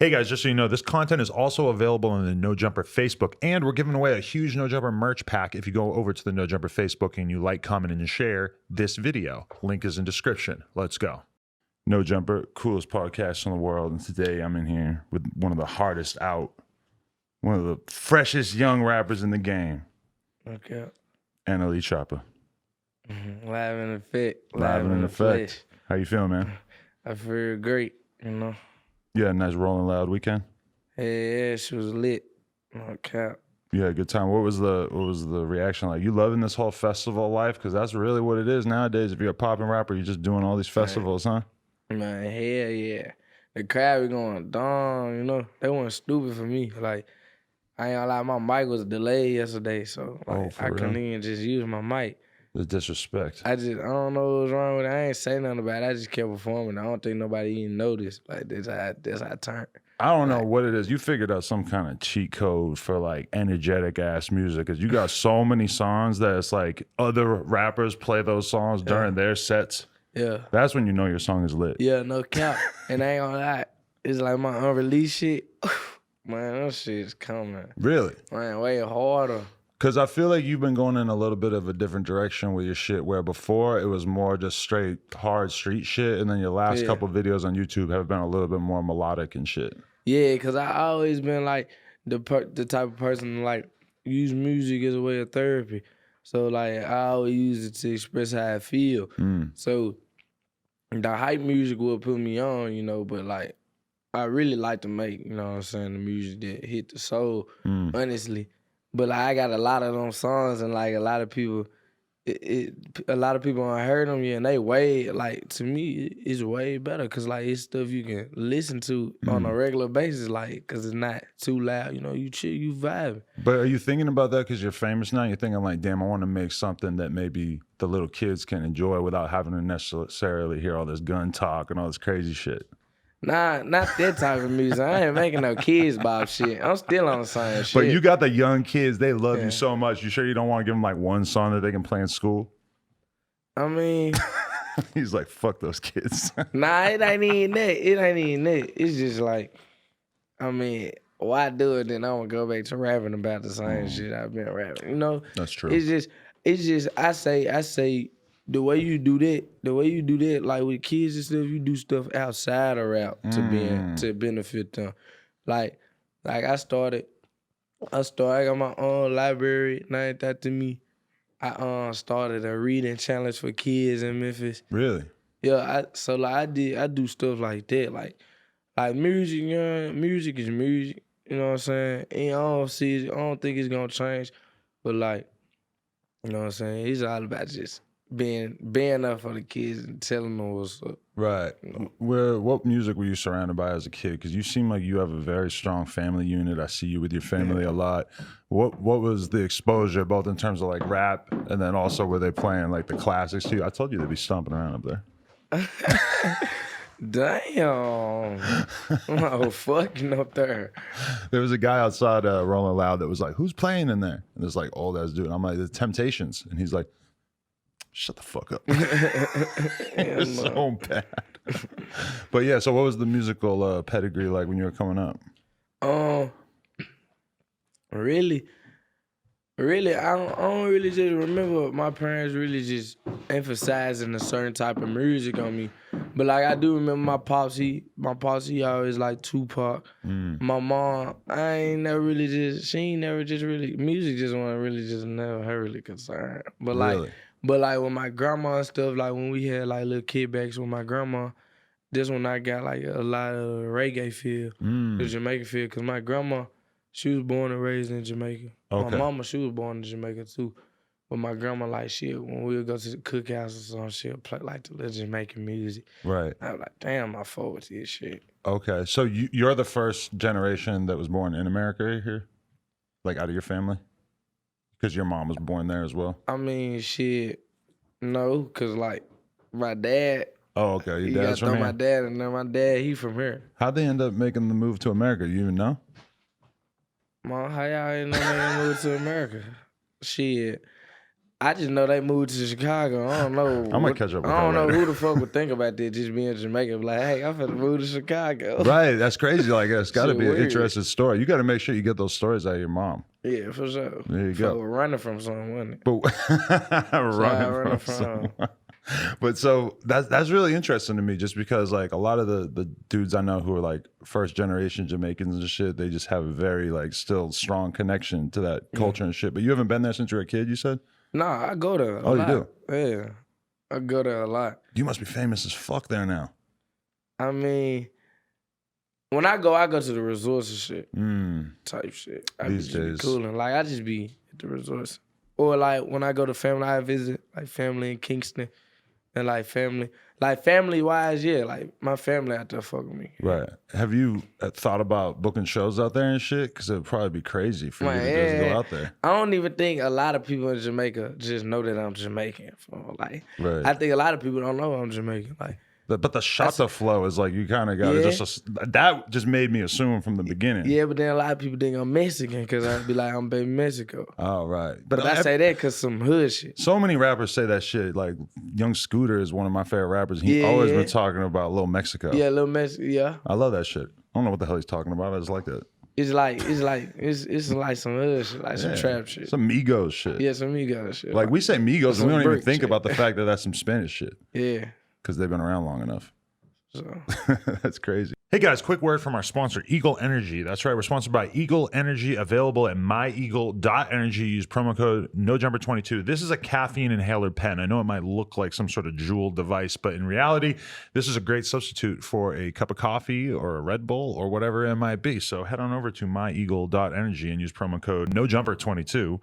Hey guys, just so you know, this content is also available on the No Jumper Facebook, and we're giving away a huge No Jumper merch pack if you go over to the No Jumper Facebook and you like, comment, and share this video. Link is in description. Let's go. No Jumper, coolest podcast in the world, and today I'm in here with one of the hardest out, one of the freshest young rappers in the game. Okay. NLE Choppa. Live in effect. Live in effect. How you feeling, man? I feel great, you know. You had a nice Rolling Loud weekend? Yeah, she was lit. No cap. You had a good time. What was the reaction like? You loving this whole festival life? Because that's really what it is nowadays. If you're a popping rapper, you're just doing all these festivals, huh? Man, hell yeah. The crowd was going dumb, you know. They weren't stupid for me. Like, I ain't gonna lie, my mic was delayed yesterday, so like, I couldn't even just use my mic. The disrespect. I don't know what was wrong with it. I ain't say nothing about it. I just kept performing. I don't think nobody even noticed. Like, that's how I turned. I don't know what it is. You figured out some kind of cheat code for like energetic ass music, because you got so many songs that it's like other rappers play those songs during their sets. Yeah. That's when you know your song is lit. Yeah, no cap. And I ain't gonna lie, it's like my unreleased shit. Man, that shit's coming. Really? Man, way harder. Because I feel like you've been going in a little bit of a different direction with your shit, where before it was more just straight hard street shit, and then your last couple videos on YouTube have been a little bit more melodic and shit. Yeah, because I always been like the type of person to like use music as a way of therapy. So like I always use it to express how I feel. So the hype music will put me on, you know, but like I really like to make, you know what I'm saying, the music that hit the soul, honestly. But like, I got a lot of them songs, and like a lot of people, a lot of people I heard them, and they way, like, to me, it's way better, because like it's stuff you can listen to on a regular basis, like, because it's not too loud, you know, you chill, you vibe. But are you thinking about that because you're famous now? You're thinking like, damn, I want to make something that maybe the little kids can enjoy without having to necessarily hear all this gun talk and all this crazy shit? Nah, not that type of music. I ain't making no kids bop shit. I'm still on the same shit. But you got the young kids. They love you so much. You sure you don't want to give them like one song that they can play in school? I mean... He's like, fuck those kids. Nah, it ain't even that. It ain't even that. It's just like, I mean, why do it? Then I'm going to go back to rapping about the same shit I've been rapping. You know? That's true. It's just, I say, the way you do that, like with kids and stuff, you do stuff outside of rap to benefit them. Like I got my own library named after me. I started a reading challenge for kids in Memphis. Really? Yeah, I do stuff like that. Like music, you know, music is music. You know what I'm saying? And I don't think it's gonna change. But like, you know what I'm saying? It's all about just being up for the kids and telling them what's up. Right. You know? What music were you surrounded by as a kid? Because you seem like you have a very strong family unit. I see you with your family a lot. What was the exposure, both in terms of like rap, and then also were they playing like the classics too? I told you they'd be stomping around up there. Damn. Oh, fucking up there. There was a guy outside Rolling Loud that was like, who's playing in there? And there's like old ass dude. And I'm like, the Temptations. And he's like, shut the fuck up. It was so bad. But yeah, so what was the musical pedigree like when you were coming up? Really, I don't really just remember my parents really just emphasizing a certain type of music on me. But like I do remember my pops, he always like Tupac. My mom, she ain't never just really, music just wasn't really just never her really concerned. But like with my grandma and stuff, like when we had like little kickbacks with my grandma, this when I got like a lot of reggae feel, the Jamaican feel, because my grandma, she was born and raised in Jamaica. Okay. My mama, she was born in Jamaica too. But my grandma, like, when we would go to the cookhouse or something, she'll play like the little Jamaican music. Right. I was like, damn, I fuck with this shit. Okay, so you're the first generation that was born in America here? Like out of your family? Because your mom was born there as well? I mean, shit, no, because like my dad. Oh, okay, your dad's from here? My dad, and then my dad, he from here. How'd they end up making the move to America? You even know? Mom, how y'all ain't know they moved to America? Shit. I just know they moved to Chicago. I don't know. I'm gonna catch up with I don't her know later. who the fuck would think about that just being Jamaican. Like, hey, I'm finna move to Chicago. Right, that's crazy. Like, it's got to Shit be an weird. interesting story. You got to make sure you get those stories out of your mom. Yeah, for sure. There you Fuck, go. we're running from something, wasn't it? But running from someone. But so that's really interesting to me, just because like a lot of the dudes I know who are like first generation Jamaicans and shit, they just have a very like still strong connection to that culture and shit. But you haven't been there since you were a kid, you said? Nah, I go there. Oh, you do? Yeah, I go there a lot. You must be famous as fuck there now. I mean, when I go to the resorts and shit, type shit. I These just be days. coolin'. Like, I just be at the resorts. Or like when I go to family, I visit like family in Kingston. And like family wise, yeah, like my family out there fuck with me. Right. Have you thought about booking shows out there and shit? Because it would probably be crazy for you to just go out there. I don't even think a lot of people in Jamaica just know that I'm Jamaican. Like, Right. I think a lot of people don't know I'm Jamaican. Like, But the Shatta flow is like, you kind of got to that just made me assume from the beginning. yeah, but then a lot of people think I'm Mexican because I'd be like, I'm baby Mexico. Oh, right. But I say that because some hood shit. So many rappers say that shit. Like, Young Scooter is one of my favorite rappers. He always been talking about Lil Mexico. Yeah, Lil Mexico, yeah. I love that shit. I don't know what the hell he's talking about. I just like that. It's like some hood shit, like some trap shit. Some Migos shit. Yeah, some Migos shit. Like, we say Migos and we don't even think shit. about the fact that that's some Spanish shit. Yeah. Because they've been around long enough. So. That's crazy. Hey guys, quick word from our sponsor, Eagle Energy. That's right, we're sponsored by Eagle Energy, available at myeagle.energy. Use promo code NOJUMPER22. This is a caffeine inhaler pen. I know it might look like some sort of jewel device, but in reality, this is a great substitute for a cup of coffee or a Red Bull or whatever it might be. So head on over to myeagle.energy and use promo code NOJUMPER22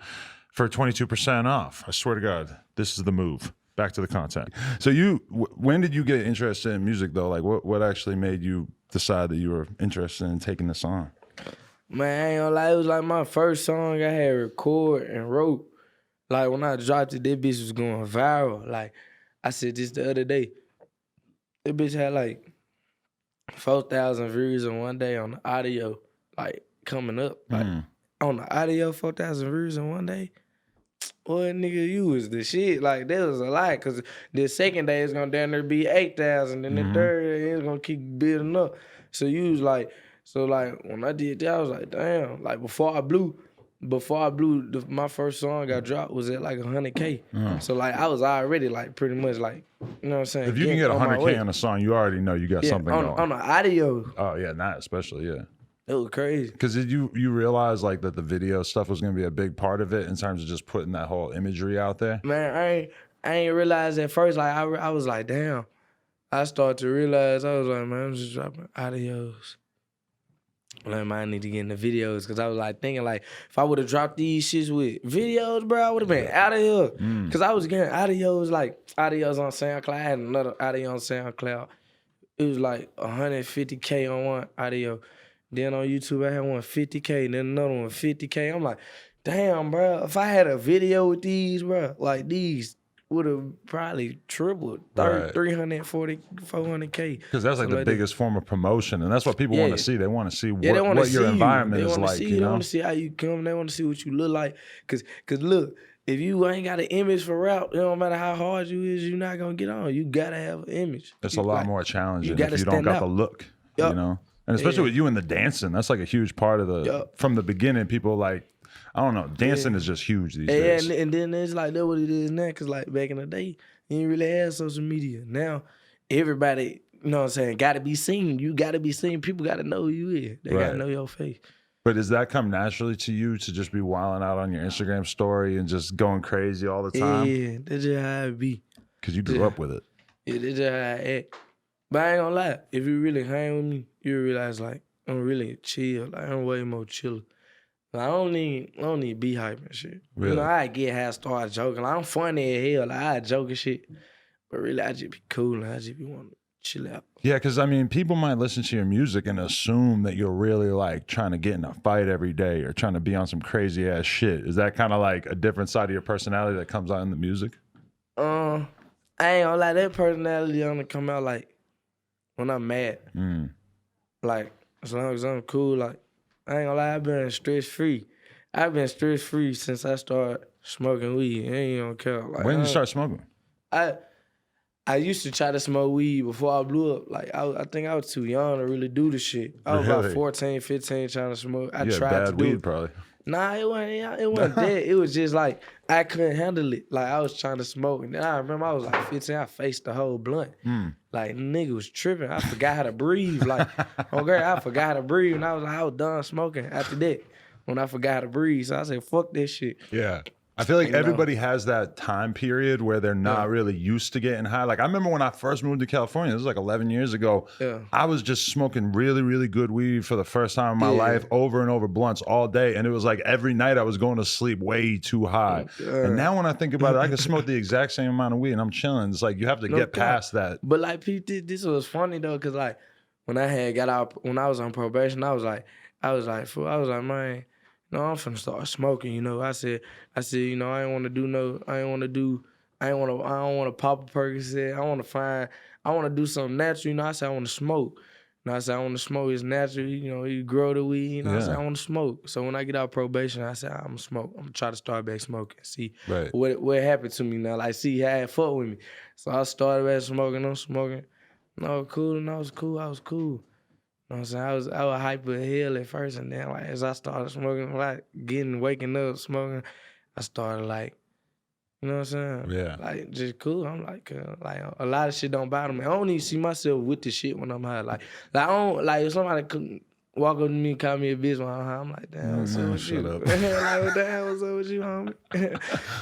for 22% off. I swear to God, this is the move. Back to the content. So when did you get interested in music though? Like what actually made you decide that you were interested in taking this on? Man, I ain't gonna lie, it was like my first song I had recorded and wrote. Like when I dropped it, that bitch was going viral. Like I said this the other day. That bitch had like 4,000 views in one day on the audio, like coming up. Like on the audio, 4,000 views in one day. Boy, nigga, you was the shit. Like, that was a lot. Because the second day, it's going to down there be 8,000. Then the third day, it's going to keep building up. So you was like, when I did that, I was like, damn. Like, before I blew, my first song got dropped was at like 100K. So, like, I was already, like, pretty much, like, you know what I'm saying? If you can get 100K on a song, you already know you got something going. On the audio. Oh, yeah, not especially, yeah. It was crazy. Because did you realize like that the video stuff was going to be a big part of it in terms of just putting that whole imagery out there? Man, I ain't realize at first. Like I was like, damn. I started to realize I was like, man, I'm just dropping audios. Like, man, I need to get in the videos because I was like thinking like if I would have dropped these shits with videos, bro, I would have been out of here. Because I was getting audios on SoundCloud. I had another audio on SoundCloud. It was like 150K on one audio. Then on YouTube, I had one 50K, then another one 50K. I'm like, damn, bro, if I had a video with these, bro, like these would have probably tripled, 340, 400K. Because that's like the biggest form of promotion, and that's what people want to see. They want to see what your environment is like. They want to see how you come. They want to see what you look like. Cause look, if you ain't got an image for rap, it don't matter how hard you is, you're not gonna get on. You gotta have an image. It's a lot more challenging if you don't got the look, you know. And especially with you in the dancing, that's like a huge part of from the beginning, people like, I don't know, dancing is just huge these days. And then it's like, that's what it is now, because like back in the day, you didn't really have social media. Now, everybody, you know what I'm saying, got to be seen. You got to be seen. People got to know who you is. They got to know your face. But does that come naturally to you to just be wilding out on your Instagram story and just going crazy all the time? Yeah, that's just how it be. Because you grew up with it. Yeah, that's just how I act. But I ain't gonna lie, if you really hang with me, you realize like I'm really chill. Like I'm way more chill. Like, I don't need be hype and shit. Really? You know, I get how I start joking. Like, I'm funny as hell. Like I joke and shit. But really, I just be cool and I just be wanting to chill out. Yeah, because I mean, people might listen to your music and assume that you're really like trying to get in a fight every day or trying to be on some crazy ass shit. Is that kind of like a different side of your personality that comes out in the music? I ain't gonna lie, that personality only come out like when I'm mad. Like, as long as I'm cool, like, I ain't gonna lie, I've been stress-free. I've been stress-free since I started Smoking weed, ain't don't care. Like, When did you start smoking? I used to try to smoke weed before I blew up. Like, I think I was too young to really do the shit. I was about Really? 14, 15 trying to smoke. I You had tried to bad do weed, it. probably. Nah, it wasn't that. It was just like, I couldn't handle it. Like, I was trying to smoke. And then I remember I was like 15, I faced the whole blunt. Like, nigga was tripping. I forgot how to breathe. Like, okay, I forgot how to breathe. And I was done smoking after that when I forgot how to breathe. So I said, fuck this shit. Yeah. I feel like You know? everybody has that time period where they're not really used to getting high. Like I remember when I first moved to California, this was like 11 years ago. Yeah. I was just smoking really, really good weed for the first time in my life, over and over blunts all day. And it was like every night I was going to sleep way too high. And now when I think about it, I can smoke the exact same amount of weed and I'm chilling. It's like you have to get past that. But like, Pete, this was funny though, cause like when I had got out, when I was on probation, I was like, man, no, I'm finna start smoking. You know, I said, you know, I don't want to pop a Percocet. I want to do something natural. You know, I said I want to smoke. You know, I said I want to smoke. It's natural. You know, you grow the weed. You know, I said I want to smoke. So when I get out of probation, I said I'm gonna smoke. I'm gonna try to start back smoking. See what happened to me now. Like, see how it fuck with me. So I started back smoking. I'm smoking. No, cool. And I was cool. You know what I'm saying? I was hyper as hell at first, and then like as I started smoking, like waking up smoking, I started like, you know what I'm saying? Yeah. Like just cool. I'm like a lot of shit don't bother me. I don't even see myself with the shit when I'm high. Like I don't like if somebody walk up to me and call me a bitch when I'm high, I'm like, damn, what's up with you? Up. Like, damn, what's up with you, homie?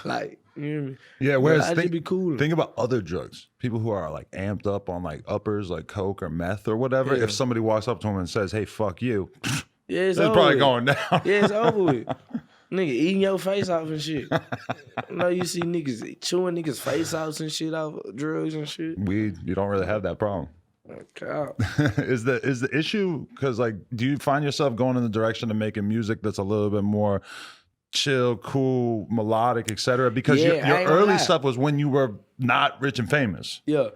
Like, you hear me? Yeah, whereas I just be cool. Think about other drugs. People who are like amped up on like uppers, like coke or meth or whatever. If somebody walks up to them and says, "Hey, fuck you," it's probably going down. Yeah, it's over with. Nigga eating your face off and shit. You know, you see niggas chewing niggas' face off and shit off drugs and shit. Weed, you don't really have that problem. Okay. Is the issue because like, do you find yourself going in the direction of making music that's a little bit more chill, cool, melodic, etc.? Because your early stuff was when you were not rich and famous. Yeah,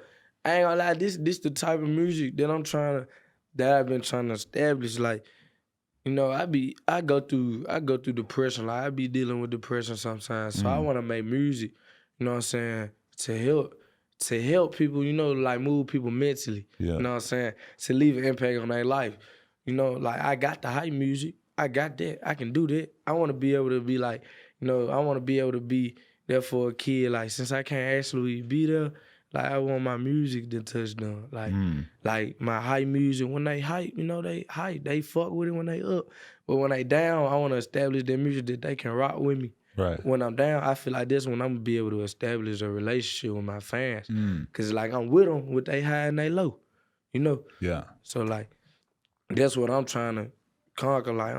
I ain't gonna lie. This the type of music that I've been trying to establish. Like, you know, I go through depression. Like I be dealing with depression sometimes. So I want to make music. You know what I'm saying? To help people. You know, like move people mentally. Yeah. You know what I'm saying? To leave an impact on their life. You know, like I got the hype music. I got that. I can do that. I want to be able to be like, you know, I want to be able to be there for a kid. Like, since I can't actually be there, like, I want my music to touch them. Like my hype music, when they hype, you know, they hype. They fuck with it when they up. But when they down, I want to establish their music that they can rock with me. Right. When I'm down, I feel like this when I'm going to be able to establish a relationship with my fans. Because, like, I'm with them with they high and they low, you know? Yeah. So, like, that's what I'm trying to conquer, like,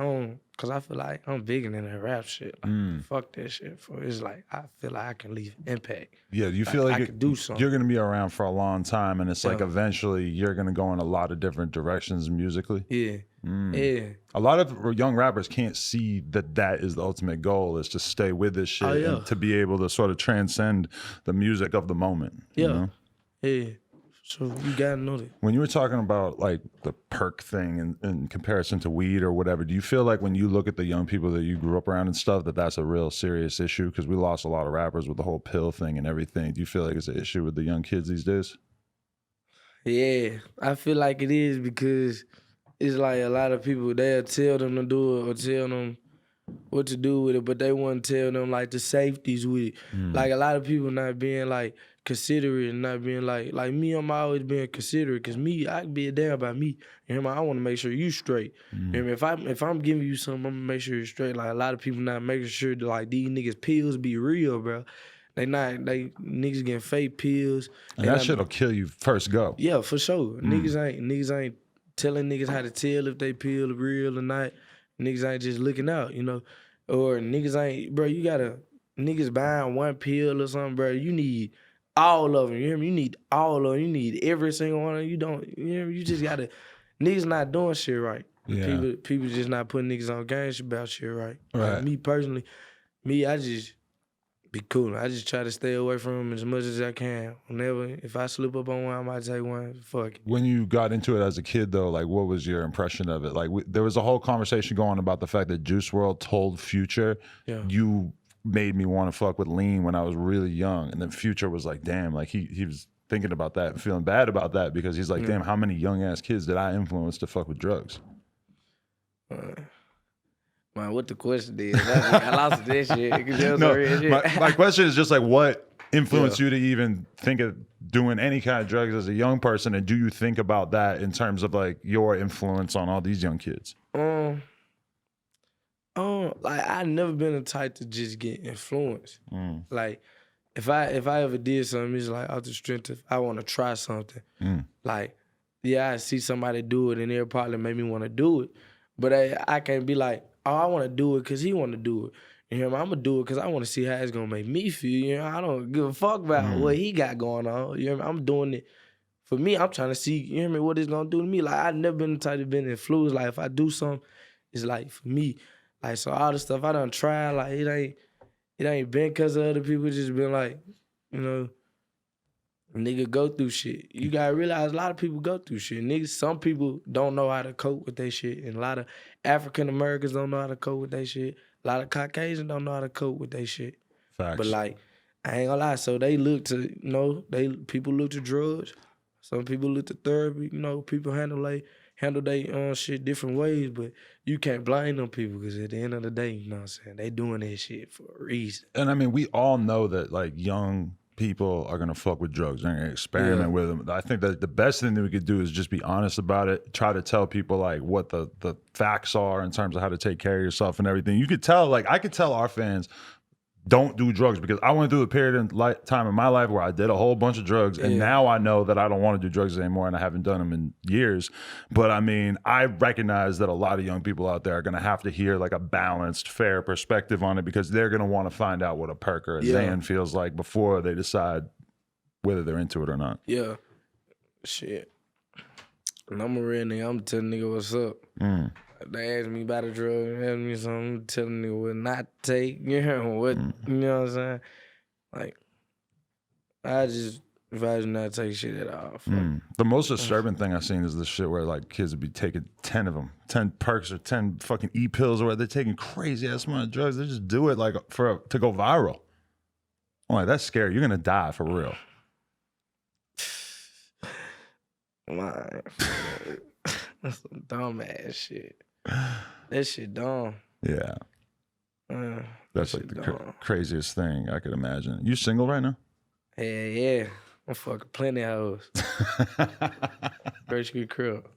cause I feel like I'm bigger than that rap shit. Like, fuck that shit. It's like I feel like I can leave impact. Yeah, you feel like I could do something. You're gonna be around for a long time, and it's like eventually you're gonna go in a lot of different directions musically. Yeah, yeah. A lot of young rappers can't see that is the ultimate goal, is to stay with this shit and to be able to sort of transcend the music of the moment. Yeah, you know? Yeah. So you gotta know that. When you were talking about like the perk thing in comparison to weed or whatever, do you feel like when you look at the young people that you grew up around and stuff, that's a real serious issue? Because we lost a lot of rappers with the whole pill thing and everything. Do you feel like it's an issue with the young kids these days? Yeah, I feel like it is, because it's like a lot of people, they'll tell them to do it or tell them what to do with it, but they wouldn't tell them like the safeties with it. Like a lot of people not being like considerate and not being like me, I'm always being considerate, because me, I can be damn about me. You know, I want to make sure you straight. You know, if I'm giving you something, I'm gonna make sure you're straight. Like a lot of people not making sure that like these niggas pills be real, bro. They niggas getting fake pills. And that shit'll kill you first go. Yeah, for sure. Niggas ain't telling niggas how to tell if they pill real or not. Niggas ain't just looking out, you know. Or niggas ain't, bro, niggas buying one pill or something, bro. You need all of them, you hear me? You need all of them. You need every single one of them. You don't, you hear me? You just gotta, niggas not doing shit right. Yeah. People just not putting niggas on game about shit right. Right. Like me personally, I just be cool. I just try to stay away from them as much as I can. If I slip up on one, I might take one. Fuck it. When you got into it as a kid, though, like, what was your impression of it? Like, there was a whole conversation going about the fact that Juice Wrld told Future, you made me want to fuck with lean when I was really young. And then Future was like, damn, like he was thinking about that and feeling bad about that because he's like, damn, how many young ass kids did I influence to fuck with drugs? Man, what the question is? I lost this shit. No, my question is just like, what influenced you to even think of doing any kind of drugs as a young person? And do you think about that in terms of like your influence on all these young kids? Like I never been the type to just get influenced. Like if I ever did something, it's like out the strength of I want to try something. Like, yeah, I see somebody do it and it'll probably make me want to do it. But I can't be like, oh, I want to do it because he want to do it. You know, I'm going to do it because I want to see how it's going to make me feel. You know, I don't give a fuck about what he got going on. You know, I'm doing it for me. I'm trying to see, you hear me, what it's going to do to me. Like, I've never been the type to been influenced. Like, if I do something, it's like for me. Like, so all the stuff I done tried, like, it ain't been because of other people. It's just been like, you know, nigga go through shit. You gotta realize a lot of people go through shit. Niggas, some people don't know how to cope with their shit. And a lot of African Americans don't know how to cope with their shit. A lot of Caucasians don't know how to cope with their shit. Facts. But like, I ain't gonna lie. So they look to, you know, people look to drugs. Some people look to therapy. You know, people handle their shit different ways. But you can't blame them people because at the end of the day, you know what I'm saying, they doing that shit for a reason. And I mean, we all know that like young people are gonna fuck with drugs. They're gonna experiment with them. I think that the best thing that we could do is just be honest about it. Try to tell people like what the facts are in terms of how to take care of yourself and everything. You could tell, like I could tell our fans, don't do drugs because I went through a period in time in my life where I did a whole bunch of drugs and now I know that I don't want to do drugs anymore and I haven't done them in years. But I mean, I recognize that a lot of young people out there are going to have to hear like a balanced, fair perspective on it because they're going to want to find out what a perk or a Xan feels like before they decide whether they're into it or not. Yeah. Shit. And I'm a real nigga. I'm telling nigga what's up. They ask me about a drug, ask me something, I'm telling nigga what not to take, you know what, you know what I'm saying? Like, I just advise you not to take shit at all. The most disturbing thing I've seen is this shit where like kids would be taking 10 of them, 10 perks or 10 fucking E-pills, or where they're taking crazy ass amount of drugs. They just do it like to go viral. I'm like, that's scary. You're gonna die for real. Man, that's some dumb ass shit. That shit dumb. Yeah. That's like the craziest thing I could imagine. You single right now? Yeah. I'm fucking plenty of hoes. First Street Crib.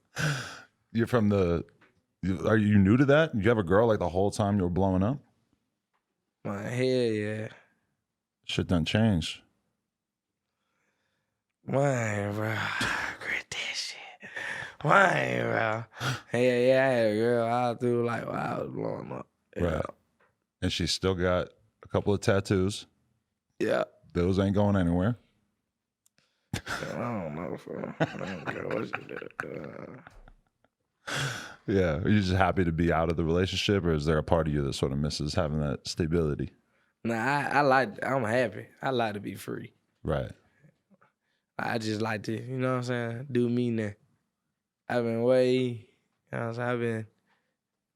You're from are you new to that? Did you have a girl like the whole time you were blowing up? Man, hell yeah. Shit done changed. Man, bro. Great that shit. Man, bro. Hell yeah, I had a girl all through like while I was blowing up. Yeah. Right. And she still got a couple of tattoos. Yeah. Those ain't going anywhere. I don't know, bro. I don't care what you do. Yeah. Are you just happy to be out of the relationship, or is there a part of you that sort of misses having that stability? Nah, I'm happy. I like to be free. Right. I just like to, you know what I'm saying, do me now. I've been way, you know what I'm saying, I've been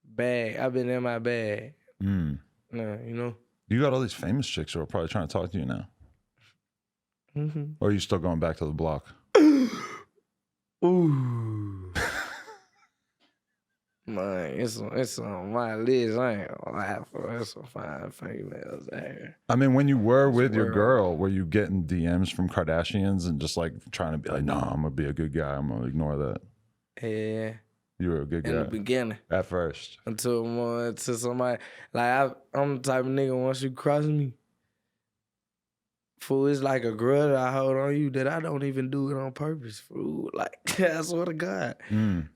bag. I've been in my bag. You know? You got all these famous chicks who are probably trying to talk to you now. Or are you still going back to the block? Ooh. Man, it's on my list. I ain't gonna lie for it. There's some fine females out here. I mean, when you were with your girl, were you getting DMs from Kardashians and just like trying to be like, no, I'm gonna be a good guy. I'm gonna ignore that. Yeah. You were a good guy. In the beginning. At first. Until somebody, like I'm the type of nigga, once you cross me, fool, it's like a grudge I hold on you that I don't even do it on purpose, fool. Like, I swear to God.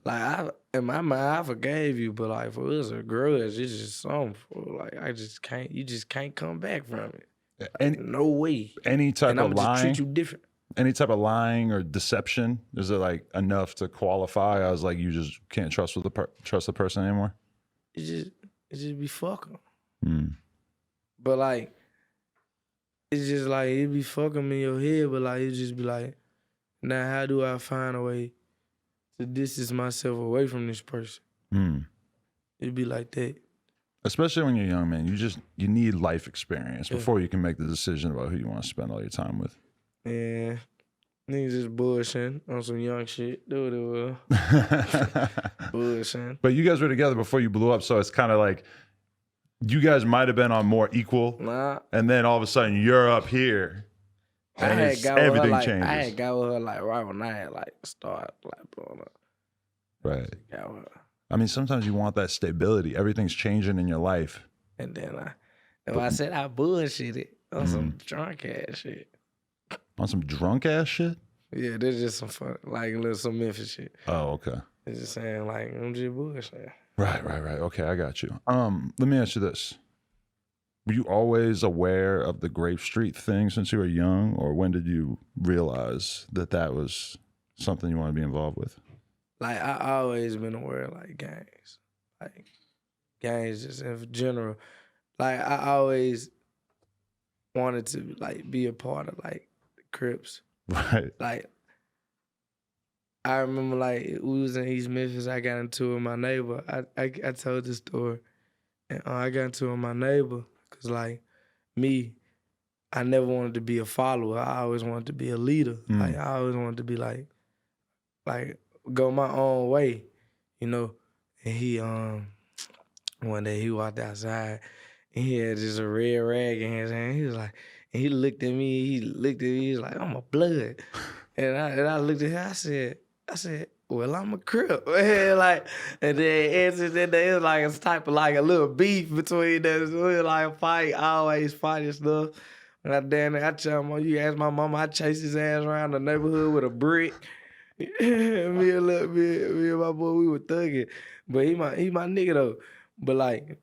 Like, in my mind, I forgave you, but like, for it's a grudge, it's just something, fool. Like, you just can't come back from it. Like, no way. Any type and of I'm lying? just treat you different. Any type of lying or deception, is it like enough to qualify as like you just can't trust the person anymore? It just be fucking. But like, it's just like, it be fucking me in your head, but like, it just be like, now how do I find a way to distance myself away from this person? It'd be like that. Especially when you're young, man. You need life experience before you can make the decision about who you want to spend all your time with. Yeah. Niggas just bullshitting on some young shit. Do what it will. Bullshitting. But you guys were together before you blew up, so it's kind of like you guys might have been on more equal. Nah. And then all of a sudden you're up here. And everything changes. I had got with her like right when I had like started like blowing up. Right. Got with her. I mean, sometimes you want that stability. Everything's changing in your life. And then I said I bullshitted on some drunk ass shit. On some drunk ass shit? Yeah, this is just some fun, like a little some Memphis shit. Oh, okay. It's just saying like I'm just bullshitting. Right. Okay, I got you. Let me ask you this. Were you always aware of the Grape Street thing since you were young, or when did you realize that that was something you want to be involved with? Like I always been aware of like gangs just in general. Like I always wanted to like be a part of like the Crips. Right. Like I remember like we was in East Memphis. I got into it with my neighbor. I told this story, and I got into it with my neighbor because like me, I never wanted to be a follower. I always wanted to be a leader. Like I always wanted to be like go my own way, you know. And he one day he walked outside and he had just a red rag in his hand. He was like, and he looked at me, he was like, I'm a blood. And I looked at him, I said, well, I'm a Crip. And then answered that it was like a type of like a little beef between us. We was like fight, always fight and stuff. And I tell him, you ask my mama, I chase his ass around the neighborhood with a brick. me and my boy, we were thugging. But he my nigga though. But like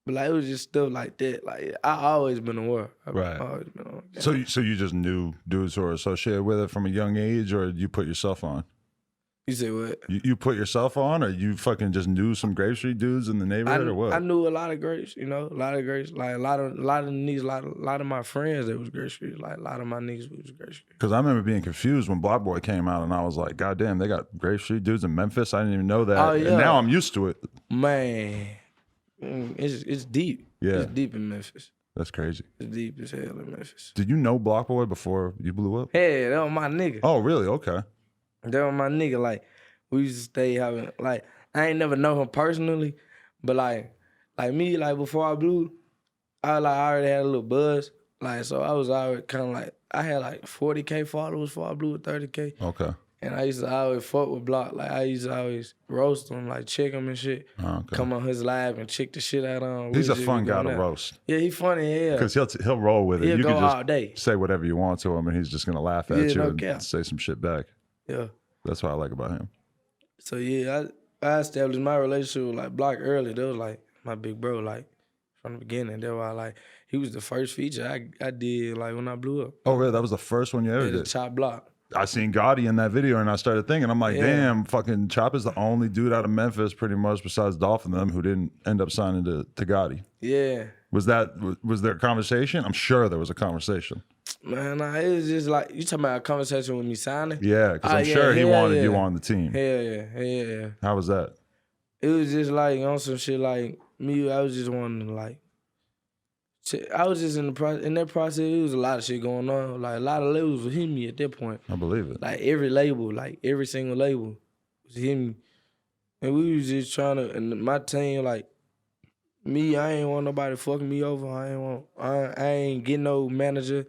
it was just stuff like that. Like I always been aware. Right. Always been aware. So you just knew dudes who were associated with it from a young age, or you put yourself on? You say what? You put yourself on, or you fucking just knew some Grape Street dudes in the neighborhood, or what? I knew a lot of Grapes, you know, a lot of Grapes. Like a lot of niggas, a lot of my friends that was Grape Street. Like a lot of my niggas was Grape Street. Because I remember being confused when BlocBoy came out, and I was like, God damn, they got Grape Street dudes in Memphis. I didn't even know that. Oh, yeah. And now I'm used to it. Man, it's deep. Yeah. It's deep in Memphis. That's crazy. It's deep as hell in Memphis. Did you know BlocBoy before you blew up? Yeah, that was my nigga. Oh, really? Okay. That was my nigga. Like, we used to stay having, like, I ain't never know him personally, but like me, like before I blew, I already had a little buzz. Like, so I was already kind of like, I had like 40K followers before I blew at 30K. Okay. And I used to always fuck with Block. Like, I used to always roast him, like, check him and shit. Okay. Come on his live and check the shit out of him. He's a fun guy to roast. Yeah, he funny, yeah. Because he'll roll with it. He'll You go can just all day. say whatever you want to him, and he's just going to laugh at you and say some shit back. Yeah. That's what I like about him. So, yeah, I established my relationship with, like, Block early. That was, like, my big bro, like, from the beginning. That was, like, he was the first feature I did, like, when I blew up. Oh, really? That was the first one you ever Yeah, did? the Chop Block. I seen Gotti in that video, and I started thinking, I'm like, damn, fucking Chop is the only dude out of Memphis, pretty much, besides Dolph and them, who didn't end up signing to Gotti. Yeah. Was there a conversation? I'm sure there was a conversation. Man, nah, it was just like, you talking about a conversation with me signing? Yeah, because I'm sure he wanted you on the team. Hell yeah. How was that? It was just like on some shit like me, I was just wanting to like, I was just in that process, it was a lot of shit going on. Like a lot of labels were hitting me at that point. I believe it. Like every label, like every single label was hitting me. And we was just trying to, and my team, like, me, I ain't want nobody fucking me over. I ain't getting no manager.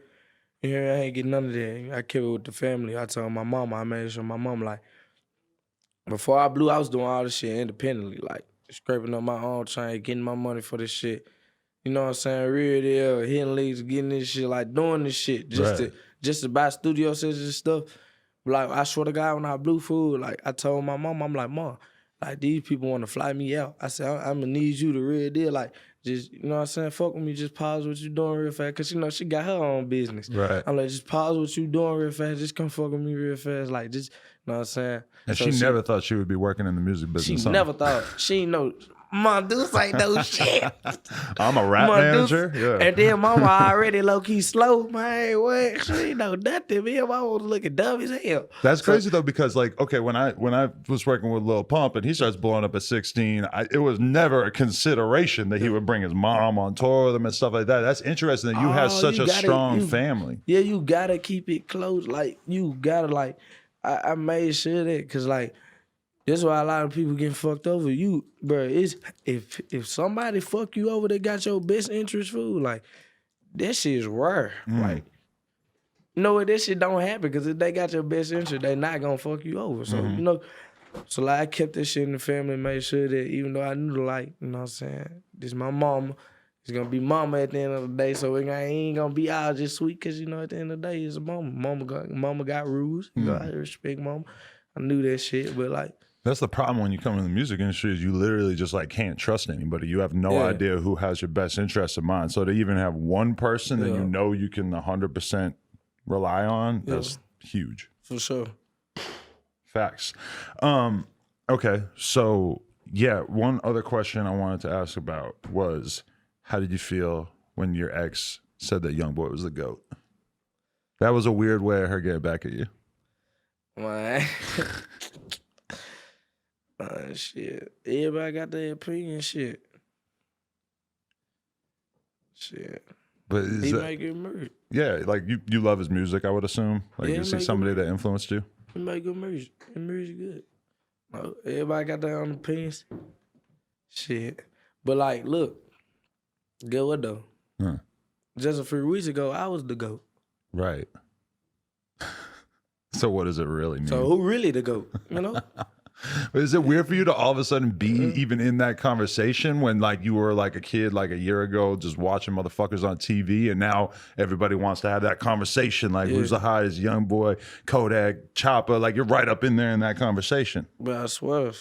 You hear me? I ain't getting none of that. I kept it with the family. I told my mama, I made sure my mom, like, before I blew, I was doing all this shit independently, like, scraping up my own chain, getting my money for this shit. You know what I'm saying? Real deal, hitting leagues, getting this shit, like doing this shit just to buy studio sessions and stuff. But like, I swear to God, when I blew food, like I told my mom, I'm like, Mom, like these people want to fly me out. I said, I'm gonna need you to real deal, like just, you know what I'm saying? Fuck with me, just pause what you doing real fast. Cause you know, she got her own business. Right. I'm like, just pause what you doing real fast. Just come fuck with me real fast. Like, just, you know what I'm saying? And so she never thought she would be working in the music business. She never thought. She know. Mom Deuce ain't no shit. I'm a rap Mom Deuce- manager. Yeah. And then mama already low-key slow. Man, what? She ain't know nothing. Me and mama was looking dumb as hell. That's crazy though, because like, okay, when I was working with Lil Pump and he starts blowing up at 16, it was never a consideration that he would bring his mom on tour with him and stuff like that. That's interesting that you have such a strong family. Yeah, you gotta keep it close. Like, you gotta, like, I made sure that, because, like, that's why a lot of people getting fucked over. You, bro, it's, if somebody fuck you over that got your best interest, fool, like, that shit is rare. Like, you know what, that shit don't happen, because if they got your best interest, they not gonna fuck you over. So, you know, so like I kept this shit in the family, made sure that even though I knew, like, you know what I'm saying, this my mama, it's gonna be mama at the end of the day, so it ain't gonna be all just sweet, because, you know, at the end of the day, it's a mama. Mama got rules. You gotta respect mama. I knew that shit, but, like, That's the problem when you come in the music industry is you literally just like can't trust anybody. You have no idea who has your best interest in mind. So to even have one person that you know you can 100% rely on, that's huge. For sure. Facts. Okay, so yeah, one other question I wanted to ask about was, how did you feel when your ex said that YoungBoy was the GOAT? That was a weird way of her getting back at you. Man. Shit. Everybody got their opinion, shit. But He make good music. Yeah, like you love his music, I would assume. Like you see somebody that influenced you. He make good music. His music good. Everybody got their own opinions. Shit. But like, look, get what though? Just a few weeks ago, I was the GOAT. Right. So what does it really mean? So who really the GOAT? You know? Is it weird for you to all of a sudden be even in that conversation when like you were like a kid like a year ago just watching motherfuckers on TV, and now everybody wants to have that conversation like who's the hottest, YoungBoy, Kodak, Choppa, like you're right up in there in that conversation. But I swear,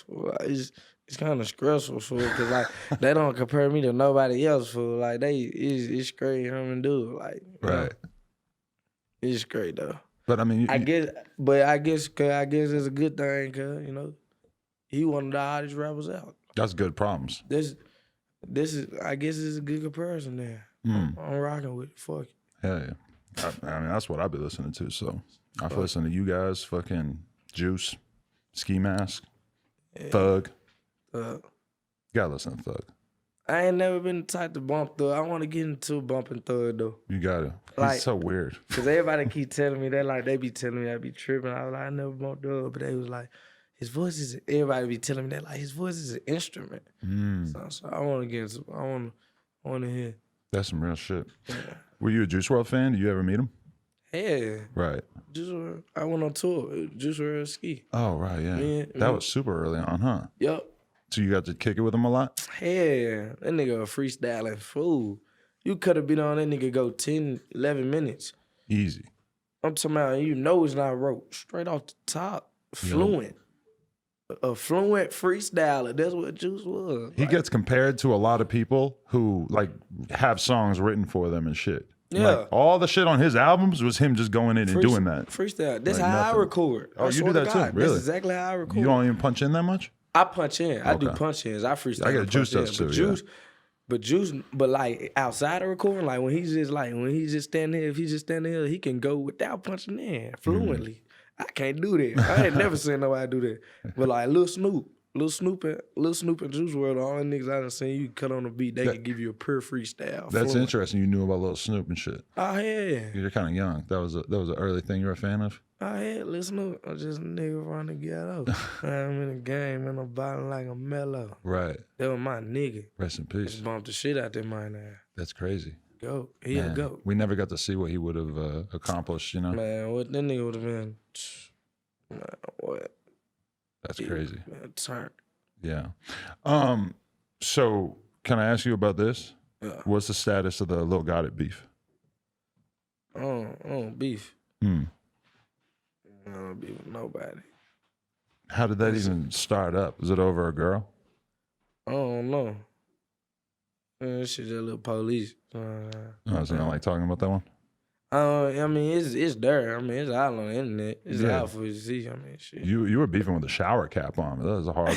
it's kind of stressful, fool, because like they don't compare me to nobody else, fool. Like it's great, I'm dude, like right. It's great though. But I mean, I guess it's a good thing, cause you know he one of the hottest rappers out. That's good problems. This is, I guess, it's a good comparison there. I'm rocking with it. Fuck it. Hell yeah. I mean, that's what I've been listening to. So I've listened to you guys, fucking Juice, Ski Mask, Thug. You gotta listen to Thug. I ain't never been the type to bump Thug. I want to get into bumping Thug though. You gotta. Like, he's so weird. Cause everybody keep telling me that, they be telling me I be tripping. I was like, I never bumped Thug, but they was like, his voice is. Everybody be telling me that, like, his voice is an instrument. So I want to get into. I want to hear. That's some real shit. Yeah. Were you a Juice WRLD fan? Did you ever meet him? Yeah. Right. Juice WRLD. I went on tour. Juice WRLD ski. Oh right, yeah. That was super early on, huh? Yup. So you got to kick it with him a lot? Yeah, that nigga a freestyling fool. You could have been on that nigga go 10, 11 minutes. Easy. I'm talking about, you know it's not wrote. Straight off the top. Fluent. A fluent freestyler. That's what Juice was. He gets compared to a lot of people who like have songs written for them and shit. Yeah. Like, all the shit on his albums was him just going in and doing that. Freestyle. That's like how nothing. I record. Oh, you do that too? Really? That's exactly how I record. You don't even punch in that much? I punch in. I do punch ins. I freestyle. I got Juice does too. But like outside of recording, like when he's just standing here, if he's just standing here, he can go without punching in fluently. I can't do that. I ain't never seen nobody do that. But like Lil Snoop and Juice WRLD, all the niggas I done seen, you cut on the beat, they can give you a pure freestyle. That's fluent. interesting. You knew about Lil Snoop and shit. Oh yeah. You're kind of young. That was an early thing you were a fan of? Oh yeah, Lil Snoop. I'm just a nigga from the ghetto. I'm in the game and I'm ballin' like a mellow. Right. That was my nigga. Rest in peace. Just bumped the shit out that mine now. That's crazy. Go. He a go. We never got to see what he would have accomplished, you know? Man, what that nigga would have been. Man, what? That's crazy. Man, turn. Yeah. So can I ask you about this? Yeah. What's the status of the Lil Gotit beef? Beef. I don't beef with nobody. How did that even start up? Is it over a girl? I don't know. Man, that shit just a little police. Oh, so you don't like talking about that one? I mean, it's there. I mean, it's out on the internet. It's Yeah. out for you to see. I mean, shit. You were beefing with a shower cap on. That was a hard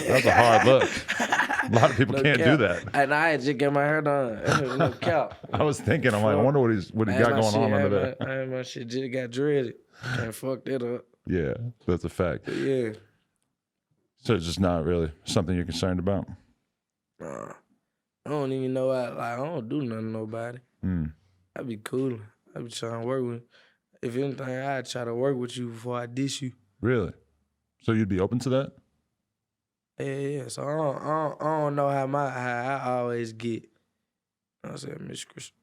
look. A lot of people No can't cap. do that. And I had just got my hair done. No cap. I was thinking, I'm like, I wonder what he got going on under there. I had my shit just got dreaded. Can't fuck that up. Yeah, that's a fact. But yeah. So it's just not really something you're concerned about. Nah. I don't even know. I don't do nothing to nobody. I be cool. I be trying to work with. If anything, I'd try to work with you before I diss you. Really? So you'd be open to that? Yeah. So I don't know how I always get. I said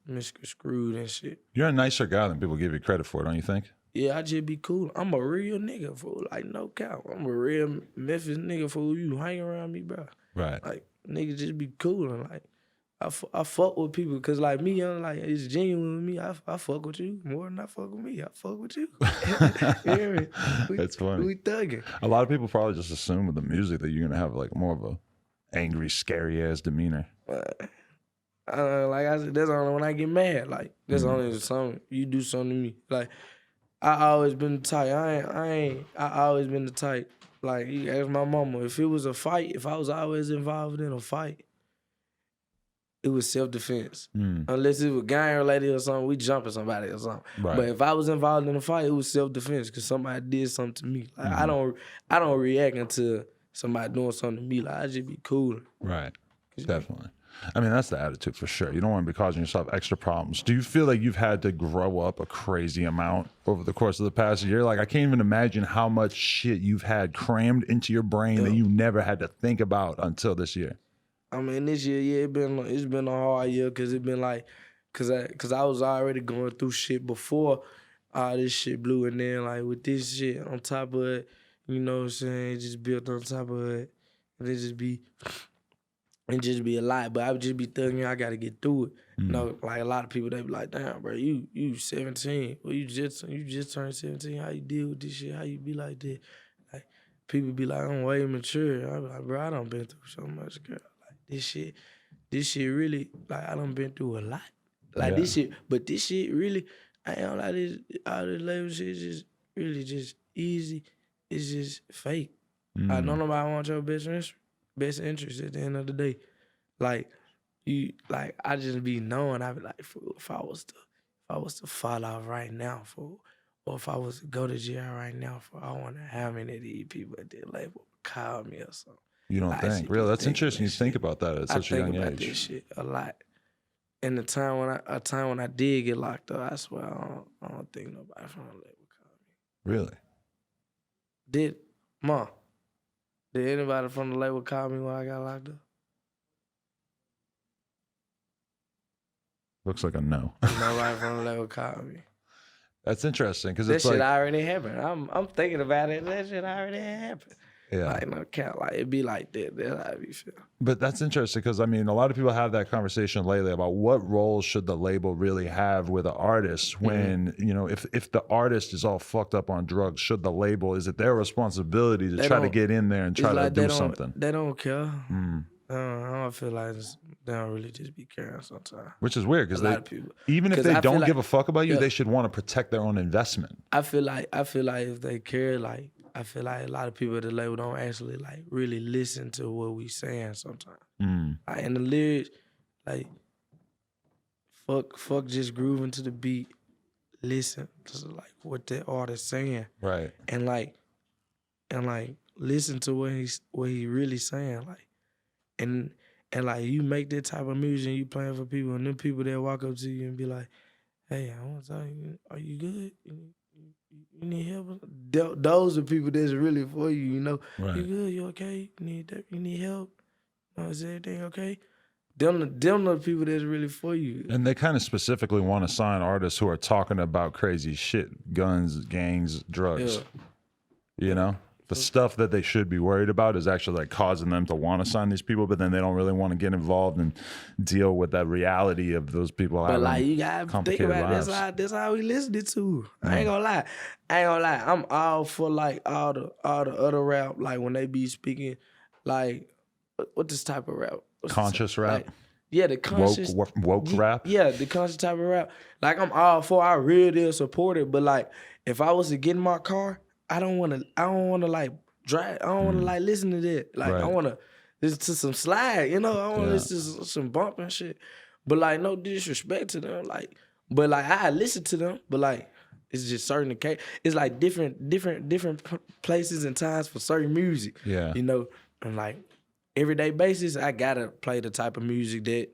misconstrued and shit. You're a nicer guy than people give you credit for, don't you think? Yeah, I just be cool. I'm a real nigga, fool. Like, no cap. I'm a real Memphis nigga, fool. You hang around me, bro. Right. Like, niggas just be cool. And, like, I fuck with people. Because, like, me, I'm like, it's genuine with me. I fuck with you more than I fuck with me. I fuck with you. You hear me? That's funny. We thugging. A lot of people probably just assume with the music that you're going to have, like, more of a angry, scary-ass demeanor. Like I said, that's only when I get mad. Like, that's only something, you do something to me. Like, I always been the type. I always been the type. Like, you ask my mama, if it was a fight, if I was always involved in a fight, it was self-defense. Unless it was gang-related or something, we jumping somebody or something. Right. But if I was involved in a fight, it was self-defense because somebody did something to me. Like, I don't react until somebody doing something to me. Like, I just be cool. Right. Definitely. I mean, that's the attitude for sure. You don't want to be causing yourself extra problems. Do you feel like you've had to grow up a crazy amount over the course of the past year? Like, I can't even imagine how much shit you've had crammed into your brain that you never had to think about until this year. I mean, this year, yeah, it's been a hard year because it been like, cause I was already going through shit before all this shit blew, and then like with this shit on top of it, you know what I'm saying, it just built on top of it, and it just be a lot. But I would just be thugging, I gotta get through it. You know, like a lot of people, they be like, damn, bro, you 17, well, you just turned 17. How you deal with this shit? How you be like that? Like people be like, I'm way mature. I be like, bro, I done been through so much, girl. This shit really, like, I done been through a lot. Like, this shit, but this shit really, I ain't gonna lie, all this label shit is just really just easy. It's just fake. Like, don't nobody want your best interest at the end of the day. Like, I just be knowing, I be like, if I was to fall off right now, or if I was to go to jail right now, I wonder how many of these people at that label call me or something. You don't think? Really? That's interesting you think about that at such a young age. I think about this shit a lot. And the time when I did get locked up, I swear I don't think nobody from the label called me. Really? Did anybody from the label call me when I got locked up? Looks like a no. Nobody from the label called me. That's interesting because that it's shit like, already happened. I'm thinking about it. That shit already happened. yeah. Like, no count. Like, it be like that. That's how it be feel. But that's interesting because, I mean, a lot of people have that conversation lately about what role should the label really have with an artist when, you know, if the artist is all fucked up on drugs, should the label, is it their responsibility to try to get in there and try to do something? They don't care. I don't feel like they don't really just be caring sometimes. Which is weird because people, even if they don't give a fuck about you, they should want to protect their own investment. I feel like if they care, like, I feel like a lot of people at the label don't actually like really listen to what we saying sometimes. Like, in the lyrics, like, fuck just grooving to the beat. Listen to like what that artist saying, right? And listen to what he really saying, like, and like you make that type of music and you playing for people, and them people that walk up to you and be like, "Hey, I want to tell you, are you good? You need help?" Those are people that's really for you, you know. Right. You good? You okay? You need help? Is everything okay? Them the people that's really for you. And they kind of specifically want to sign artists who are talking about crazy shit, guns, gangs, drugs. Yeah. You know? The stuff that they should be worried about is actually like causing them to want to sign these people, but then they don't really want to get involved and deal with that reality of those people. But like, you gotta think about it. That's how we listened to. I ain't gonna lie. I'm all for like all the other rap, like when they be speaking, like what this type of rap? Conscious rap. Like, Yeah, the conscious woke rap. Yeah, the conscious type of rap. Like I'm all for. I really support it. But like, if I was to get in my car, I don't want to like drive. I don't want to like listen to that. Like I Right. want to listen to some slide. You know, I want to Yeah. listen to some bump and shit. But like, no disrespect to them. Like, but like I listen to them. But like, it's just certain occasions. It's like different places and times for certain music. Yeah. You know, and like everyday basis, I gotta play the type of music that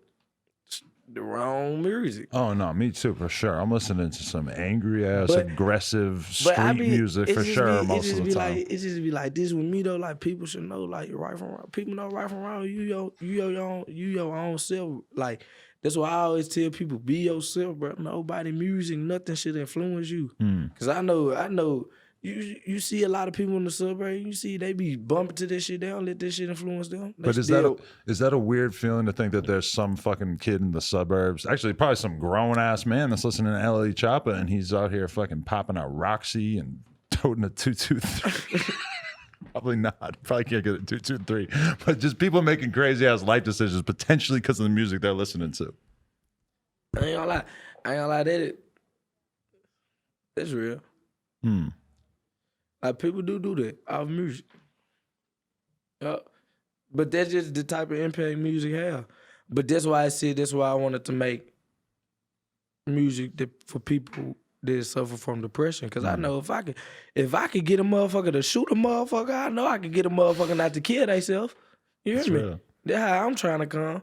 the wrong music. Oh no, me too for sure. I'm listening to some angry ass, But- aggressive But I street be- music it for just sure be- most of the time. It just be like this with me though. Like people should know like right from wrong. People know right from wrong. You your own self. Like that's why I always tell people be yourself, bro. Nobody music, nothing should influence you. Cause I know. You see a lot of people in the suburb. You see they be bumping to this shit. They don't let this shit influence them. But is that a weird feeling to think that there's some fucking kid in the suburbs, actually probably some grown ass man that's listening to NLE Choppa and he's out here fucking popping a Roxy and toting a 223. Probably not. Probably can't get a 223. But just people making crazy ass life decisions potentially because of the music they're listening to. I ain't gonna lie. That's real. Like people do that off music. But that's just the type of impact music have. But that's why I wanted to make music for people that suffer from depression. Cause I know if I could get a motherfucker to shoot a motherfucker, I know I could get a motherfucker not to kill themselves. You hear me? Real. That's how I'm trying to come.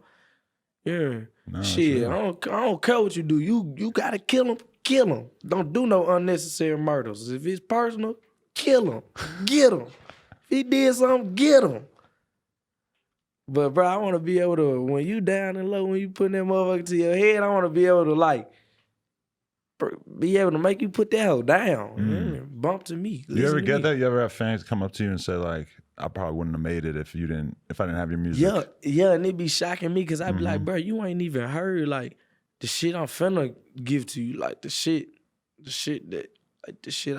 Yeah. No, Shit, I don't care what you do. You gotta kill him. Kill him. Don't do no unnecessary murders. If it's personal, kill him. Get him. If he did something, get him. But bro, I want to be able to, when you down and low, when you putting that motherfucker to your head, I want to be able to like, be able to make you put that hoe down. Bump to me. You ever Listen to get me. that? You ever have fans come up to you and say like, I probably wouldn't have made it if I didn't have your music? Yeah, and it be shocking me because I be like, bro, you ain't even heard like the shit I'm finna give to you, like the shit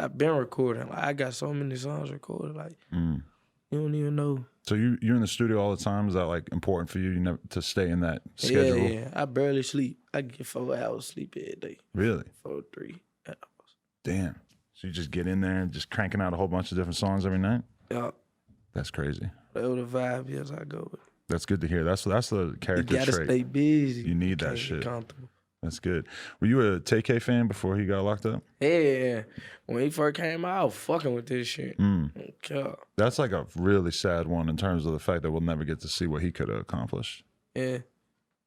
I've been recording. Like I got so many songs recorded, like you don't even know. So you're in the studio all the time. Is that like important for you? You never to stay in that schedule? Yeah. I barely sleep. I get 4 hours sleep every day. Really? 3 hours. Damn. So you just get in there and just cranking out a whole bunch of different songs every night? Yeah. That's crazy. Whatever the vibe is, I go with. That's good to hear. That's the character You gotta trait. stay busy. You need that Can't shit. get comfortable. That's good. Were you a TK fan before he got locked up? Yeah. When he first came out, I was fucking with this shit. Okay. That's like a really sad one in terms of the fact that we'll never get to see what he could have accomplished. Yeah.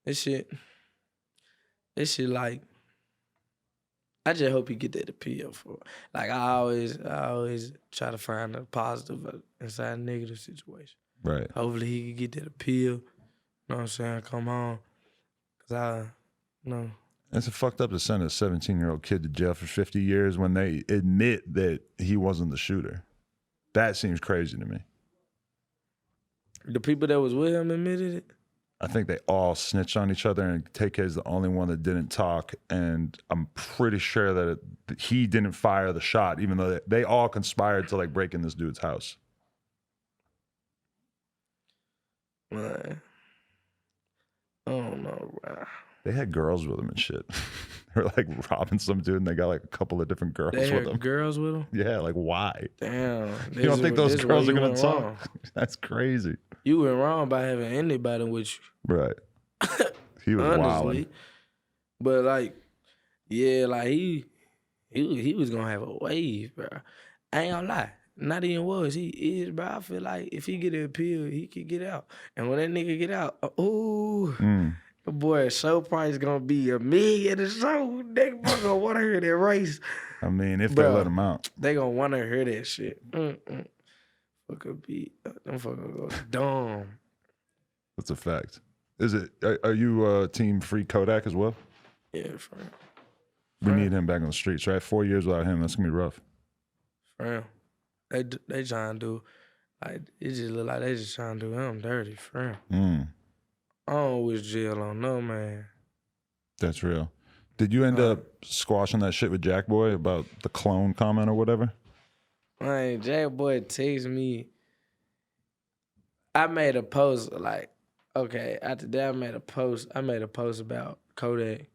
This shit like, I just hope he get that appeal for it. Like I always try to find a positive inside a negative situation. Right. Hopefully he can get that appeal. You know what I'm saying? Come on. Cause It's fucked up to send a 17-year-old kid to jail for 50 years when they admit that he wasn't the shooter. That seems crazy to me. the people that was with him admitted it. I think they all snitched on each other, and TK is the only one that didn't talk. And I'm pretty sure that he didn't fire the shot, even though they all conspired to like break in this dude's house. Man. I don't know, bro. They had girls with them and shit. They were like robbing some dude, and they got like a couple of different girls They with had them. girls with him? Yeah, like why? Damn. You don't think those girls are gonna talk? Wrong. That's crazy. You went wrong by having anybody with you. Right. He was Honestly. wild. But like, yeah, like he was gonna have a wave, bro. I ain't gonna lie. Not even was. He is, bro. I feel like if he get an appeal, he could get out. And when that nigga get out, the boy show price gonna be $1 million a show. They gonna wanna hear that race. I mean, if Bro, they let him out. They gonna wanna hear that shit. Fuck a beat. Them fuckers go dumb. That's a fact. Is it? Are you team Free Kodak as well? Yeah, friend. We need him back on the streets, right? 4 years without him, that's gonna be rough. Friend. They trying to do, like, it just look like they just trying to do him dirty, friend. I don't wish jail on no man. That's real. Did you end up squashing that shit with Jack Boy about the clone comment or whatever? Man, Jack Boy text me. I made a post, like, Okay, after that, I made a post about Kodak.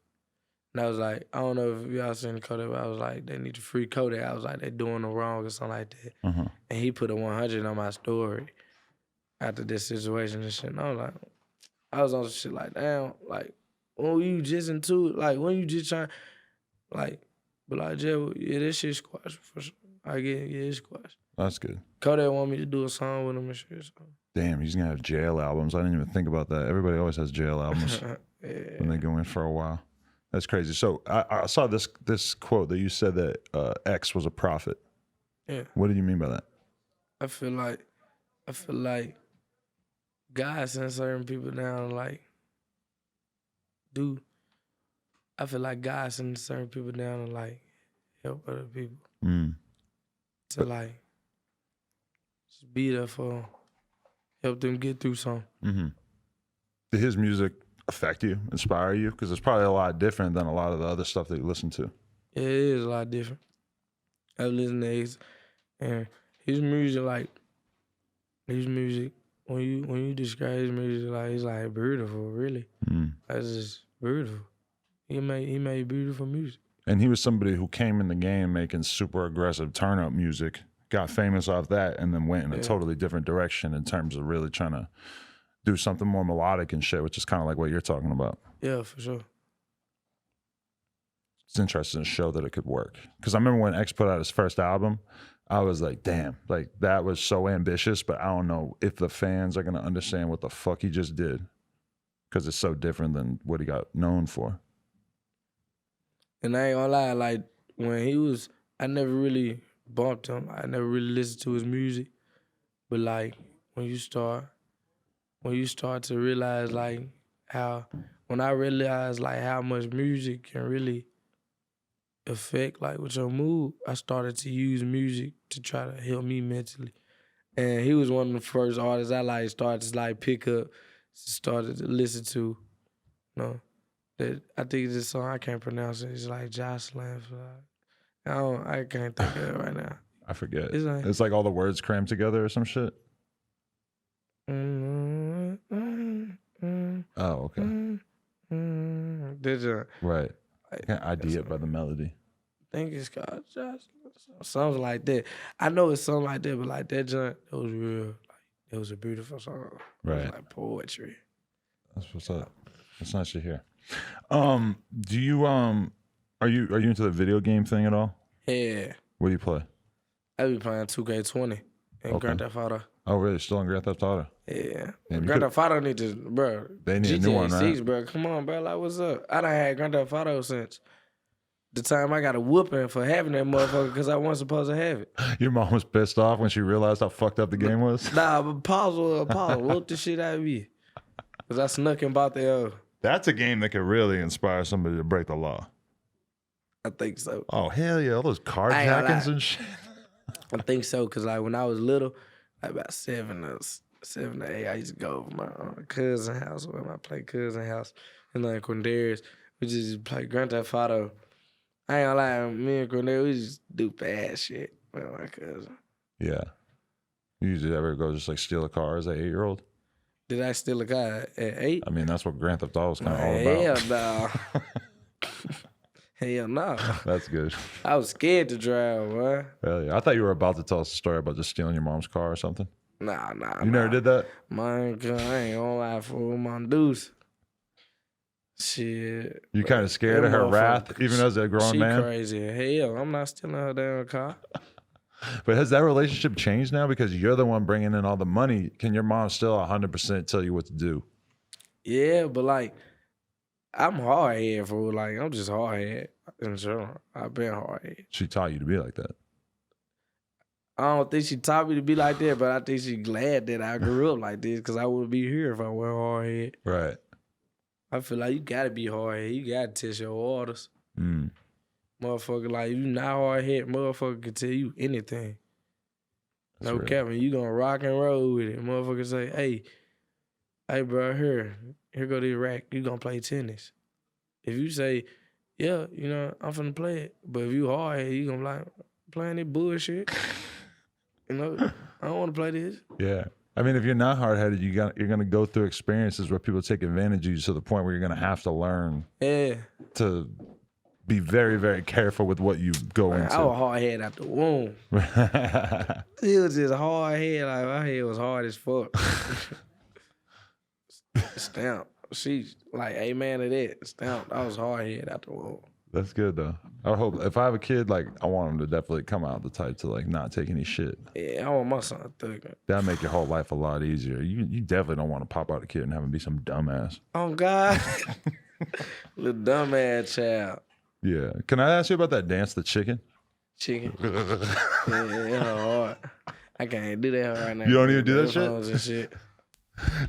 And I was like, I don't know if y'all seen Kodak, but I was like, they need to free Kodak. I was like, they doing the wrong or something like that. And he put a 100 on my story after this situation and shit. And I was on some shit like, damn, like, when you just into it, like, when you just trying, like, but like, yeah, this shit squash for sure. I get it, yeah, it's squash. That's good. Kodak want me to do a song with him and shit. So. Damn, he's gonna have jail albums. I didn't even think about that. Everybody always has jail albums when they go in for a while. That's crazy. So I saw this quote that you said that X was a prophet. Yeah. What did you mean by that? I feel like God sent certain people down like, dude. I feel like God sent certain people down to like help other people. To like just be there for them, help them get through something. Did his music affect you, inspire you? Because it's probably a lot different than a lot of the other stuff that you listen to. Yeah, it is a lot different. I've listened to his music, when you describe his music, like it's like beautiful, really. That's just beautiful. He made beautiful music. And he was somebody who came in the game making super aggressive turn-up music, got famous off that, and then went in a totally different direction in terms of really trying to do something more melodic and shit, which is kind of like what you're talking about. Yeah, for sure. It's interesting to show that it could work. Because I remember when X put out his first album, I was like, damn, like that was so ambitious, but I don't know if the fans are going to understand what the fuck he just did. Because it's so different than what he got known for. And I ain't gonna lie, like when he was, I never really bumped him. I never really listened to his music. But like when you start to realize like when I realized like how much music can really affect like with your mood, I started to use music to try to help me mentally. And he was one of the first artists I like started to like pick up, started to listen to, you know. That I think this song I can't pronounce it. It's like Jocelyn. I can't think of it right now. I forget. It's like all the words crammed together or some shit. Oh, okay. Right. I can't ID it by the melody. I think it's called Jocelyn. Something like that. I know it's something like that, but like that joint, it was real. Like it was a beautiful song. Right. It was like poetry. That's what's up. That's nice to hear. Do you are you into the video game thing at all? Yeah. What do you play? I be playing 2K20 and Grand Theft Auto. Oh, really? Still on Grand Theft Auto? Yeah. Grand Theft Auto need to, bro. They need a new one, right? Bro. Come on, bro. Like, what's up? I done had Grand Theft Auto since the time I got a whooping for having that motherfucker because I wasn't supposed to have it. Your mom was pissed off when she realized how fucked up the game was? Nah, but pause. Whoop the shit out of me. Because I snuck and bought the That's a game that could really inspire somebody to break the law. I think so. Oh, hell yeah. All those carjackings and shit. I think so, because like when I was little, like about 7 or 8, I used to go over my cousin's house, where I play cousin's house, and like Quindarius, we just play Grand Theft Auto. I ain't gonna lie, me and Quindarius, we just do bad shit with my cousin. Yeah. You usually ever go just like steal a car as an 8-year-old? Did I steal a car at 8? I mean, that's what Grand Theft Auto is kind of all about. Hell no. Hell no. That's good. I was scared to drive, man. Hell yeah. I thought you were about to tell us a story about just stealing your mom's car or something. Nah. You never did that? Man, I ain't gonna lie, for my deuce. Shit. You kind of scared of her wrath, even as a grown man? She crazy. Hell, I'm not stealing her damn car. But has that relationship changed now? Because you're the one bringing in all the money. Can your mom still 100% tell you what to do? Yeah, but like, I'm hard-headed, fool. Like, I'm just hard-headed. And sure, I've been hard-headed. She taught you to be like that. I don't think she taught me to be like that, but I think she's glad that I grew up like this because I wouldn't be here if I wasn't hard-headed. Right. I feel like you gotta be hard-headed. You gotta test your orders. Motherfucker, like, you not hard-headed, motherfucker can tell you anything. That's no real. capping, you gonna rock and roll with it. Motherfucker say, hey, bro, here go this rack. You gonna play tennis. If you say, yeah, you know, I'm finna play it. But if you hard-headed, you gonna be like, playing this bullshit. You know, I don't want to play this. Yeah. I mean, if you're not hard-headed, you're going to go through experiences where people take advantage of you to the point where you're going to have to learn to be very, very careful with what you go into. I was hard-headed out the womb. It was just hard-headed. Like, my head was hard as fuck. Stamp. She's like, amen to that. Stamp. I was hard-headed out the womb. That's good, though. I hope if I have a kid, like, I want him to definitely come out the type to, like, not take any shit. Yeah, I want my son thugging. That'll make your whole life a lot easier. You definitely don't want to pop out a kid and have him be some dumbass. Oh, God. Little dumbass child. Yeah. Can I ask you about that dance, the chicken? Chicken. Yeah, hard. I can't do that right now. You don't even do that shit?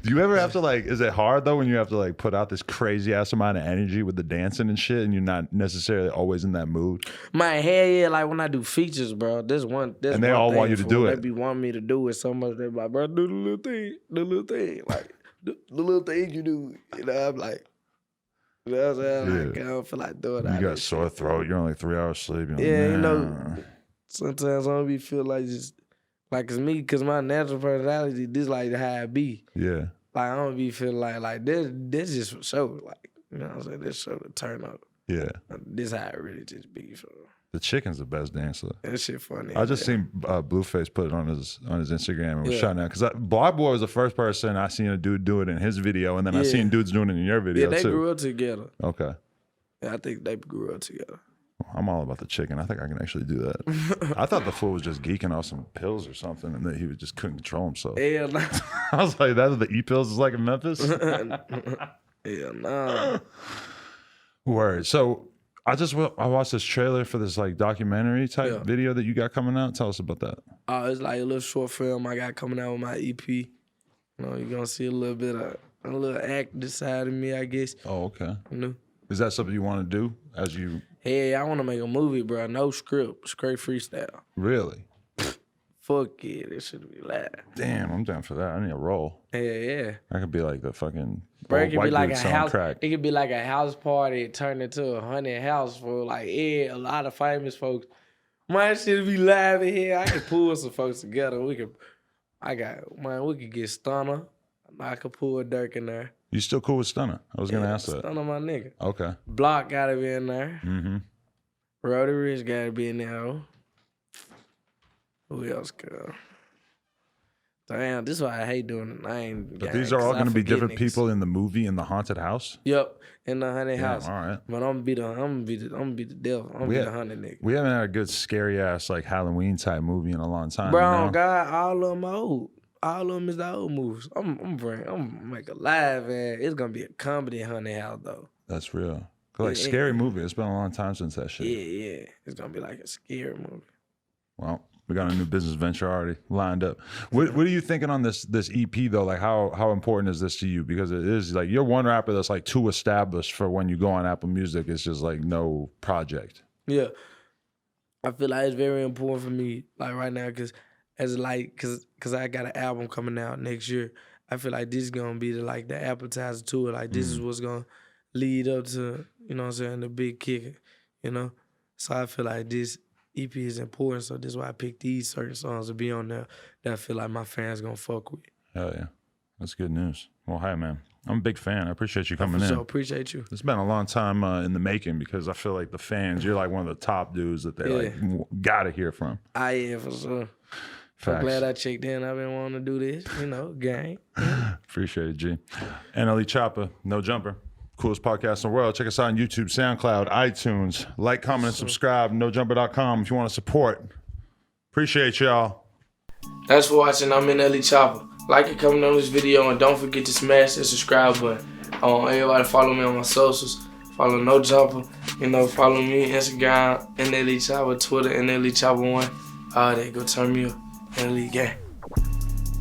Do you ever have to, like, is it hard though when you have to, like, put out this crazy ass amount of energy with the dancing and shit and you're not necessarily always in that mood? My hair, yeah, like when I do features, bro, and they all want you to do it. They be wanting me to do it so much, they be like, bro, do the little thing. Like, the little thing you do. You know, I'm like, you know what I'm saying? Yeah. Like, I don't feel like doing that. You got a sore throat, you're only 3 hours sleep. Like, yeah, you know, sometimes I don't be feel like just, like, it's me, because my natural personality, this like how I be. Yeah. Like, I don't be feeling like this just for show. Like, you know what I'm saying? This show to turn up. Yeah. This how it really just be. So. The chicken's the best dancer. That shit funny. I just seen Blueface put it on his Instagram and was shouting out. Because BlocBoy was the first person I seen a dude do it in his video, and then I seen dudes doing it in your video, they too. grew up together. Okay. Yeah, I think they grew up together. I'm all about the chicken. I think I can actually do that. I thought the fool was just geeking off some pills or something, and that he just couldn't control himself. Hell nah. I was like, that's what the E-pills is like in Memphis? Hell nah. Word. So I watched this trailer for this like documentary type video that you got coming out. Tell us about that. It's like a little short film I got coming out with my EP. You know, you're going to see a little bit of a little actor side of me, I guess. Oh, okay. You know? Is that something you want to do as you... Hey, I want to make a movie, bro. No script, straight freestyle. Really? Fuck it, it should be live. Damn, I'm down for that. I need a role. Yeah. I could be like the fucking bro, it could be like a house. Crack. It could be like a house party turned into a haunted house for like a lot of famous folks. My shit be live in here. I could pull some folks together. We could get Stunner. I could pull Dirk in there. You still cool with Stunner? I was gonna ask that. Stunner, my nigga. Okay. Block gotta be in there. Mm-hmm. Rotary gotta be in there. Who else could? Damn, this is why I hate doing the name. But these are all gonna be different people in the movie in the haunted house. Yep, in the haunted house. All right. But I'm gonna be the devil. I'm gonna be the haunted nigga. We haven't had a good scary ass like Halloween type movie in a long time. Bro, you know? God, all of them old. All of them is the old moves. I'm make a live, man. It's gonna be a comedy haunted house though. That's real. Like scary movie. It's been a long time since that shit. Yeah. It's gonna be like a scary movie. Well, we got a new business venture already lined up. What are you thinking on this EP though? Like how important is this to you? Because it is like you're one rapper that's like too established for when you go on Apple Music. It's just like no project. Yeah, I feel like it's very important for me like right now because I got an album coming out next year. I feel like this is gonna be the appetizer to it. Like this is what's gonna lead up to, you know what I'm saying, the big kicker, you know? So I feel like this EP is important, so this is why I picked these certain songs to be on there that I feel like my fans gonna fuck with. Hell yeah. That's good news. Well, hi, man. I'm a big fan. I appreciate you coming in. So appreciate you. It's been a long time in the making because I feel like the fans, you're like one of the top dudes that they gotta hear from. I am, for sure. Facts. I'm glad I checked in. I've been wanting to do this, you know, gang. Appreciate it, G. NLE Choppa, No Jumper. Coolest podcast in the world. Check us out on YouTube, SoundCloud, iTunes. Like, comment, and subscribe. NoJumper.com if you want to support. Appreciate y'all. Thanks for watching. I'm NLE Choppa. Like and comment on this video, and don't forget to smash that subscribe button. Everybody follow me on my socials. Follow No Jumper. You know, follow me Instagram, NLE Choppa, Twitter, NLE Choppa 1. All that, go turn me up. NLE gang.